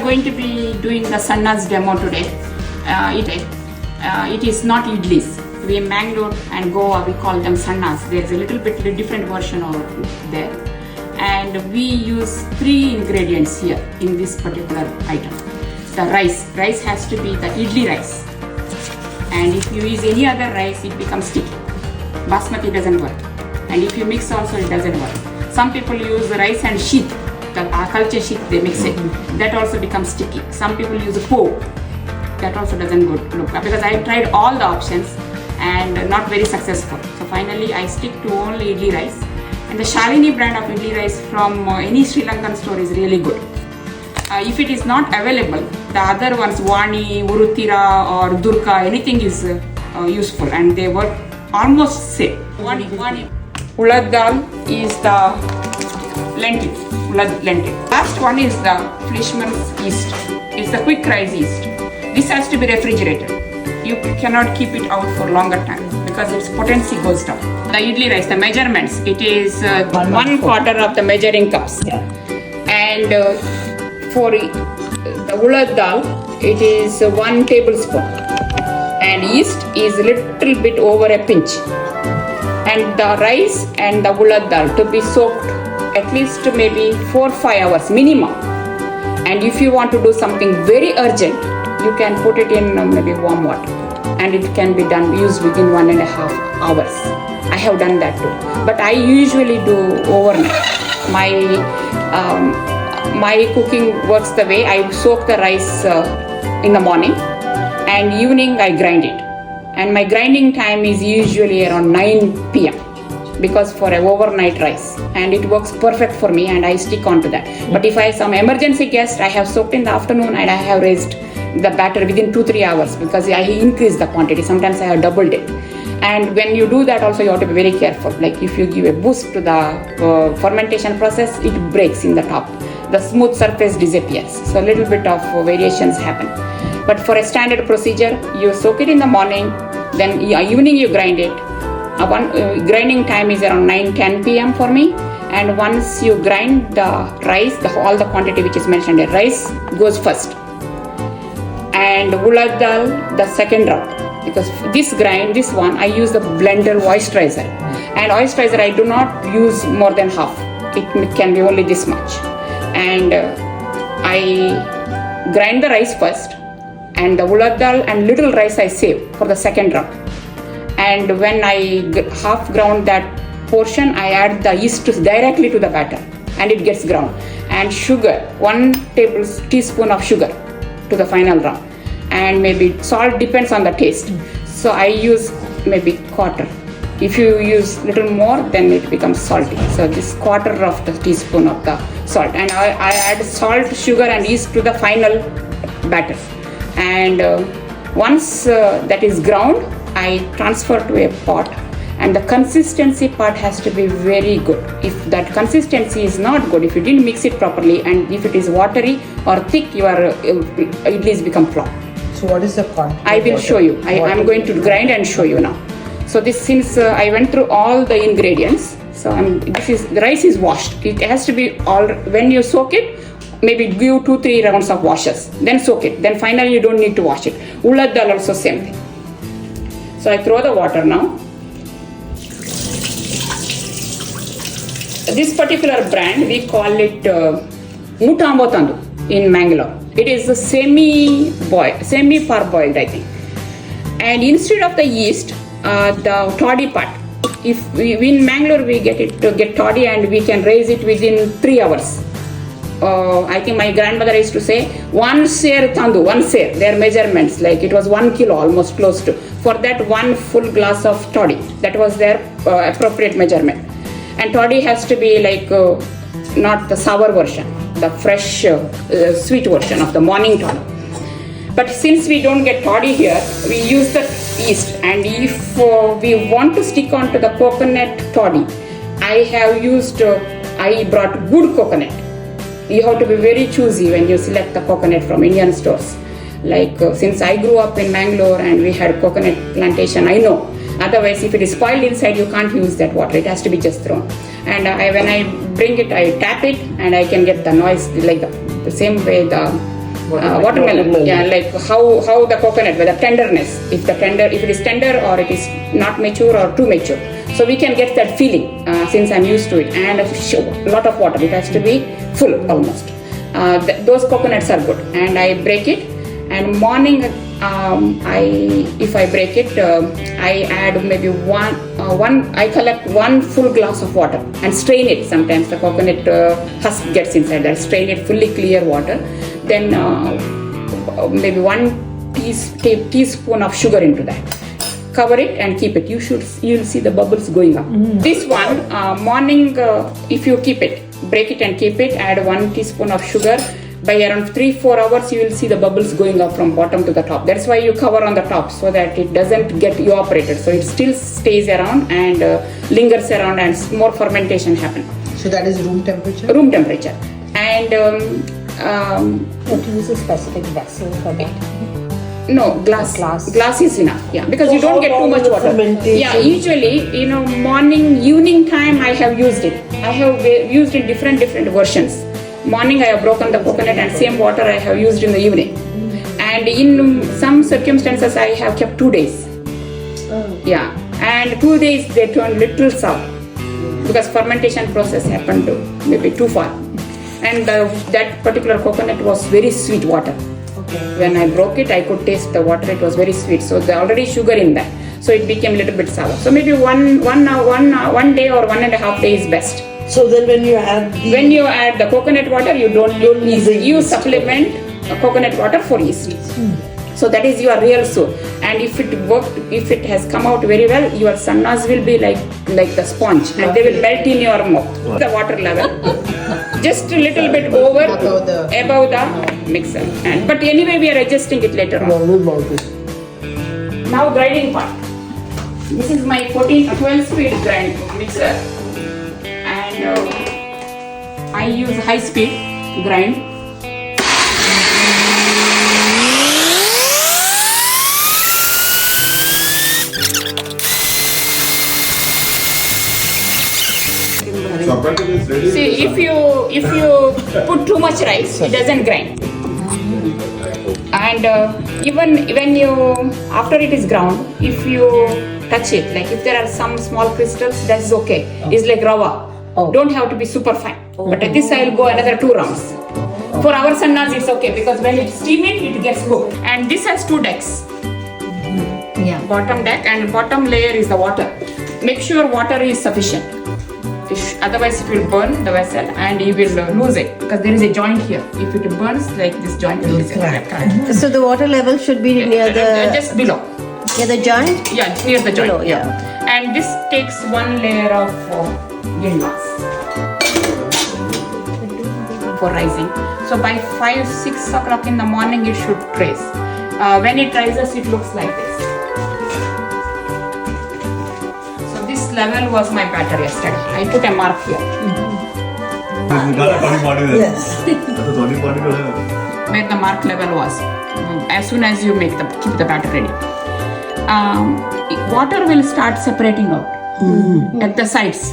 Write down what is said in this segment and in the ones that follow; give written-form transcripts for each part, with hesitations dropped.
going to be doing the sannas demo today. It is not idlis. We in Mangalore and Goa, we call them sannas. There's a little bit different version over there. And we use 3 ingredients here in this particular item. The rice. Rice has to be the idli rice. And if you use any other rice, it becomes sticky. Basmati doesn't work. And if you mix also, it doesn't work. Some people use the rice and sheet, the culture sheet, they mix it. That also becomes sticky. Some people use po. That also doesn't look good because I tried all the options and not very successful. So finally, I stick to only idli rice. And the Shalini brand of idli rice from any Sri Lankan store is really good. If it is not available, the other ones, Vani, Urutira or Durka, anything is useful and they work almost same. Ulad dal is the lentil, ulad lentil. Last one is the Fleischmann's yeast. It's the quick rise yeast. This has to be refrigerated. You cannot keep it out for longer time because its potency goes down. The idli rice, the measurements, it is 1/4 of the measuring cups. Yeah. And for the ulad dal, it is 1 tablespoon. And yeast is a little bit over a pinch. And the rice and the ulad dal to be soaked at least maybe 4-5 hours minimum. And if you want to do something very urgent, you can put it in maybe warm water. And it can be used within 1.5 hours. I have done that too. But I usually do overnight. My cooking works the way I soak the rice in the morning and evening I grind it. And my grinding time is usually around 9 p.m. because for an overnight rice. And it works perfect for me and I stick on to that. But if I have some emergency guest, I have soaked in the afternoon and I have raised the batter within 2-3 hours because I increase the quantity. Sometimes I have doubled it. And when you do that also, you have to be very careful. Like if you give a boost to the fermentation process, it breaks in the top. The smooth surface disappears. So a little bit of variations happen. But for a standard procedure, you soak it in the morning, then evening you grind it. Grinding time is around 9-10 p.m. for me. And once you grind the rice, all the quantity which is mentioned here, rice goes first. And ulad dal, the second round. Because this one, I use the blender moisturizer. And moisturizer, I do not use more than half. It can be only this much. And I grind the rice first. And the ulad dal and little rice I save for the second round. And when I half ground that portion, I add the yeast directly to the batter. And it gets ground. And sugar, 1 teaspoon of sugar to the final round. And maybe salt depends on the taste. So I use maybe 1/4. If you use little more, then it becomes salty. So this 1/4 of the teaspoon of the salt. And I add salt, sugar and yeast to the final batter. And once that is ground, I transfer to a pot. And the consistency part has to be very good. If that consistency is not good, if you didn't mix it properly, and if it is watery or thick, your idlis become flop. So what is the quantity? I will show you. I'm going to grind and show you now. So this, since I went through all the ingredients, so the rice is washed. It has to be all. When you soak it, maybe give 2-3 rounds of washes. Then soak it. Then finally you don't need to wash it. Ulad dal also same thing. So I throw the water now. This particular brand, we call it Mutambo Tandu in Mangalore. It is a semi-parboiled, I think. And instead of the yeast, the toddy part, if we in Mangalore we get toddy and we can raise it within 3 hours. I think my grandmother used to say 1 seer tandu, 1 seer, their measurements, like it was 1 kilo almost close to. For that 1 full glass of toddy, that was their appropriate measurement. And toddy has to be like not the sour version, the fresh sweet version of the morning toddy. But since we don't get toddy here, we use the yeast. And if we want to stick on to the coconut toddy, I brought good coconut. You have to be very choosy when you select the coconut from Indian stores. Like since I grew up in Mangalore and we had coconut plantation, I know. Otherwise, if it is spoiled inside, you can't use that water. It has to be just thrown. And when I bring it, I tap it and I can get the noise like the same way the Watermelon. Yeah, like how the coconut, with the tenderness. If it is tender or it is not mature or too mature. So we can get that feeling since I'm used to it. And a lot of water. It has to be full almost. Those coconuts are good. And I break it. And morning, if I break it, I add maybe I collect 1 full glass of water and strain it. Sometimes the coconut husk gets inside that. Strain it fully clear water. Then maybe 1 teaspoon of sugar into that. Cover it and keep it. You'll see the bubbles going up. This one, morning, if you keep it, break it and keep it, add 1 teaspoon of sugar. By around 3-4 hours, you will see the bubbles going up from bottom to the top. That's why you cover on the top so that it doesn't get evaporated. So it still stays around and lingers around and more fermentation happen. So that is room temperature? Room temperature. And you use a specific vessel for that? No, glass is enough. Yeah, because you don't get too much water. Yeah, usually, morning, evening time I have used it. I have used in different versions. Morning I have broken the coconut and same water I have used in the evening. And in some circumstances I have kept 2 days. Yeah, and 2 days they turn little sour because fermentation process happened maybe too far. And that particular coconut was very sweet water. When I broke it, I could taste the water. It was very sweet. So there already sugar in that. So it became a little bit sour. So maybe one day or 1.5 days is best. So then when you add the coconut water, you don't use you supplement coconut water for yeast. So that is your real soup. And if it has come out very well, your sannas will be like the sponge and they will melt in your mouth. The water level. Just a little bit above the mixer. But anyway, we are adjusting it later on. Now grinding part. This is my 12-speed grind mixer. And I use high-speed grind. See, if you put too much rice, it doesn't grind. And even when after it is ground, if you touch it, like if there are some small crystals, that's okay. It's like rava. Don't have to be super fine. But at this I will go another 2 rounds. For our sannas it's okay because when you steam it gets cooked. And this has 2 decks. Bottom deck and bottom layer is the water. Make sure water is sufficient. Otherwise it will burn the vessel and you will lose it because there is a joint here. If it burns, like this joint will be cracked. So the water level should be near the... just below. Near the joint? Yeah, near the joint. Below, yeah. And this takes 1 layer of gindas for rising. So by 5-6 o'clock in the morning it should rise. When it rises, it looks like this. So this level was my batter yesterday. I put a mark here. Yes. Where the mark level was. As soon as you keep the batter ready. Water will start separating out at the sides.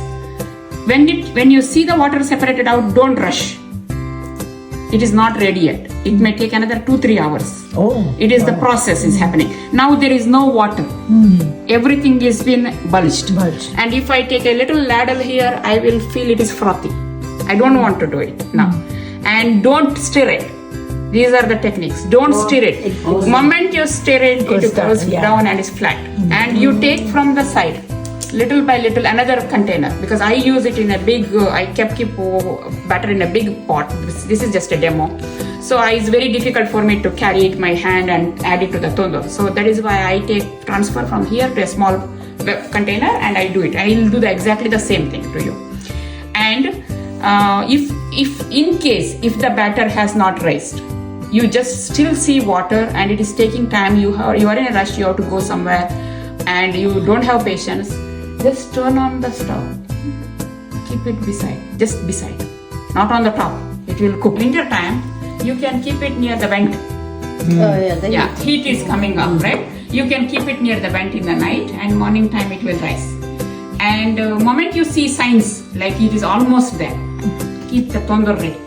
When you see the water separated out, don't rush. It is not ready yet. It may take another 2-3 hours. It is the process is happening. Now there is no water. Everything is been bulged. And if I take a little ladle here, I will feel it is frothy. I don't want to do it now. And don't stir it. These are the techniques. Don't stir it. Moment you stir it, it goes down and is flat. And you take from the side, little by little, another container. Because I use it in a big, I keep batter in a big pot. This is just a demo. So it's very difficult for me to carry it my hand and add it to the tondo. So that is why I transfer from here to a small container and I do it. I will do exactly the same thing to you. And if in case the batter has not raised, you just still see water and it is taking time, you are in a rush, you have to go somewhere and you don't have patience, just turn on the stove. Keep it just beside, not on the top. It will cook. Winter time, you can keep it near the vent. Heat is coming up, right? You can keep it near the vent in the night and morning time it will rise. And moment you see signs like it is almost there, keep the tandoor ready.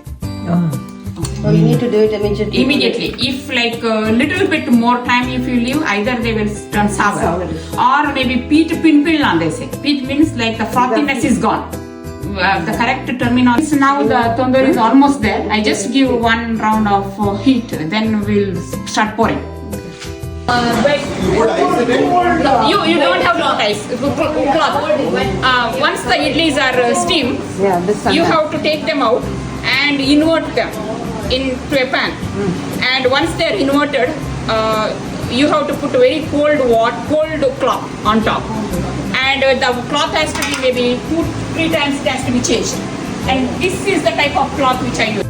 Oh, you need to do it immediately. Immediately. If like a little bit more time if you leave, either they will turn sour or maybe peat pinpillan they say. Peat means like the frothiness is gone. The correct terminology. So now the tandoori is almost there. I just give one round of heat, then we'll start pouring. But you don't have to put ice. Cloth. Once the idlis are steamed, you have to take them out and invert them into a pan. And once they are inverted, you have to put very cold cloth on top. And the cloth has to be maybe 2-3 times it has to be changed. And this is the type of cloth which I use.